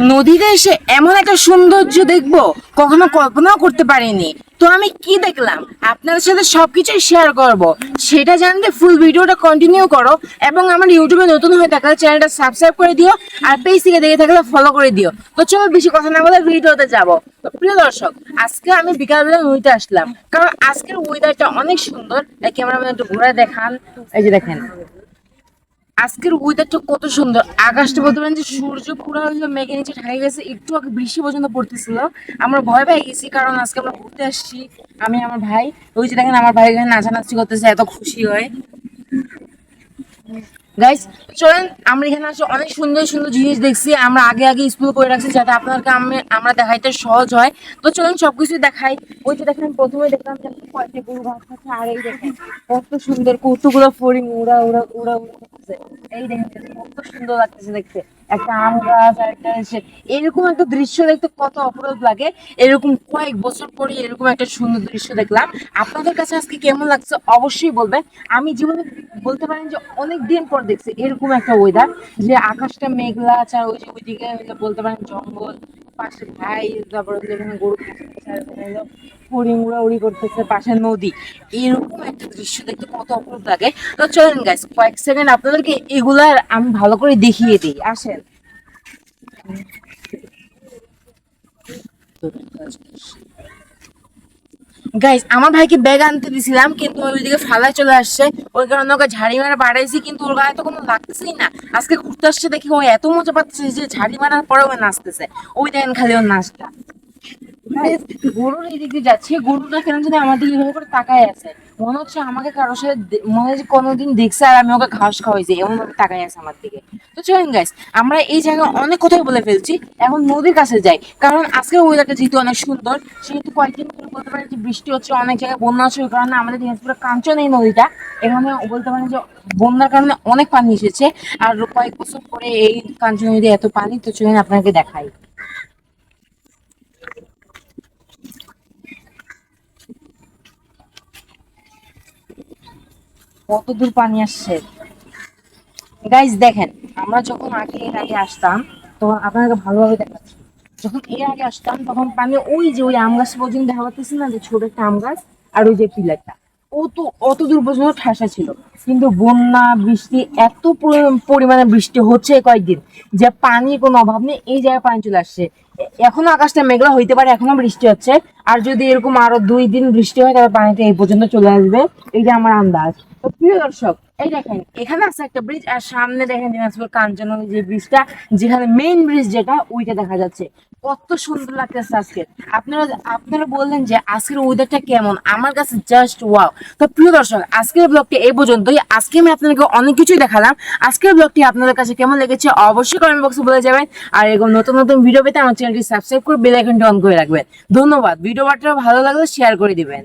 নদীতে এসে এমন একটা সৌন্দর্য দেখবো কখনো কল্পনাও করতে পারিনি। তো আমি কি দেখলাম আপনাদের সাথে সবকিছুই শেয়ার করব। সেটা জানতে ফুল ভিডিওটা কন্টিনিউ করো এবং আমার ইউটিউবে নতুন হয়ে থাকলে চ্যানেলটা সাবস্ক্রাইব করে দিও আর পেজ থেকে দেখে থাকলে ফলো করে দিও। তো চলো বেশি কথা না বলে ভিডিওতে যাবো। তো প্রিয় দর্শক, আজকে আমি বিকালবেলা নদীতে আসলাম কারণ আজকের ওয়েদারটা অনেক সুন্দর। ক্যামেরাম্যান একটু ঘুরে দেখান। এই যে দেখেন আজকের ওয়েদারটা কত সুন্দর। আকাশটা বলতে পারেন যে সূর্য পুরো হলো মেঘের নিচে ঢাকা গেছে, একটু আগে বৃষ্টি পর্যন্ত পড়তেছিল। আমরা ভয় পেয়ে গেছি কারণ আজকে আমরা ঘুরতে আসছি, আমি আমার ভাই। ওই যে দেখেন আমার ভাই এখানে নাচানাচি করতেছে, এত খুশি হয়। গাইস চলেন, আমরা এখানে আসলে অনেক সুন্দর সুন্দর জিনিস দেখছি। আমরা আগে আগে স্কুল করে রাখছি যাতে আপনাদেরকে আমরা দেখাইতে সহজ হয়। তো চলেন সবকিছু দেখাই। ওই যে দেখেন প্রথমে দেখলাম যে কয়েকটা গরু ঘাস খাচ্ছে, আর এই দেখেন কত সুন্দর কতগুলো ফড়িং উড়া উড়া উড়া উড়া করতেছে। এই দেখেন কত সুন্দর লাগতেছে দেখতে। একটা আম গাছ আর একটা এরকম একটা দৃশ্য দেখতে কত অপরূপ লাগে। এরকম কয়েক বছর পরে এরকম একটা সুন্দর দৃশ্য দেখলাম। আপনাদের কাছে আজকে কেমন লাগছে অবশ্যই বলবেন। আমি জীবনে বলতে পারেন যে অনেক দিন পর দেখছি এরকম একটা ওয়েদার, যে আকাশটা মেঘলা আছে আর ওই যে ওইদিকে বলতে পারেন জঙ্গল, পাশে ভাই, তারপরে এখানে গরু খাচ্ছে, আর এখানে হলো হরিণ উড়াউড়ি করতেছে, পাশে নদী। এরকম একটা দৃশ্য দেখতে কত অপরূপ লাগে। তো চলেন গাইস কয়েক সেকেন্ড আপনাদেরকে এগুলার আমি ভালো করে দেখিয়ে দিই, আসেন। গাইস আমার ভাইকে ব্যাগ আনতে দিছিলাম কিন্তু ওইদিকে ফালায় চলে আসছে, ওই কারণে ওকে ঝাড়ি মারা বাড়াইছি কিন্তু ওর গায়ে তো কোনো লাগতেছেই না। আজকে ঘুরতে আসছে দেখি ও এত মজা পাচ্ছে যে ঝাড়ি মারার পরেও ও নাচতেছে। ওই দেখেন খালি ওর নাচটা। Guys, গরুর এদিকে যাচ্ছে, গরুটা কেন জানি আমার দিকে এভাবে করে তাকায় আছে। মনে হচ্ছে আমাকে কারোর সাথে মনে হচ্ছে কোনোদিন দেখছে আর আমি ওকে ঘাস খাওয়াইছি, এমন ভাবে তাকায় আছে আমার দিকে। তো চলেন গাইস, আমরা এই জায়গায় অনেক কথাই বলে ফেলছি, এখন নদীর কাছে যাই। কারণ আজকের ওয়েদারটা যেহেতু অনেক সুন্দর, সেহেতু কয়েকদিন ধরে বলতে পারেন যে বৃষ্টি হচ্ছে, অনেক জায়গায় বন্যা হচ্ছে। ওই কারণে আমাদের দিনাজপুরের কাঞ্চন এই নদীটা, এখানে বলতে পারেন যে বন্যার কারণে অনেক পানি এসেছে। আর কয়েক বছর পরে এই কাঞ্চন নদী এত পানি। তো চলেন আপনাকে দেখাই কত দূর পানি আসছে। গাইজ দেখেন, আমরা যখন এর আগে আসতাম তখন আপনাকে ভালোভাবে দেখাচ্ছি। যখন এর আগে আসতাম তখন পানি ওই যে ওই আম গাছ পর্যন্ত দেখা পাচ্ছি না, যে ছোট একটা আম গাছ আর ওই যে পিলারটা, ও তো অত দূর পর্যন্ত ঠাসা ছিল। কিন্তু বন্যা বৃষ্টি এত পরিমাণে বৃষ্টি হচ্ছে কয়েকদিন, যে পানির কোনো অভাব নেই, এই জায়গায় পানি চলে আসছে। এখনো আকাশটা মেঘলা হইতে পারে, এখনো বৃষ্টি হচ্ছে। আর যদি এরকম আরো 2 দিন বৃষ্টি হয় তবে পানিটা এই পর্যন্ত চলে আসবে, এই যে আমার আন্দাজ। তো প্রিয় দর্শক, এই দেখেন এখানে আছে একটা ব্রিজ, আর সামনে দেখেন দিনাজপুর কাঞ্চন যে ব্রিজটা, যেখানে মেইন ব্রিজ যেটা ওইটা দেখা যাচ্ছে। কত সুন্দর লাগতেছে আজকে। আপনারা আপনারা বললেন যে আজকের ওয়েদারটা কেমন, আমার কাছে জাস্ট ওয়াও। তো প্রিয় দর্শক, আজকের ব্লগটি এই পর্যন্তই। আজকে আমি আপনাদেরকে অনেক কিছুই দেখালাম। আজকের ব্লগটি আপনাদের কাছে কেমন লেগেছে অবশ্যই কমেন্ট বক্সে বলে যাবেন। আর এরকম নতুন নতুন ভিডিও পেতে আমার চ্যানেলটি সাবস্ক্রাইব করে বেল আইকনটি অন করে রাখবেন। ধন্যবাদ। ভিডিওটা ভালো লাগলে শেয়ার করে দিবেন।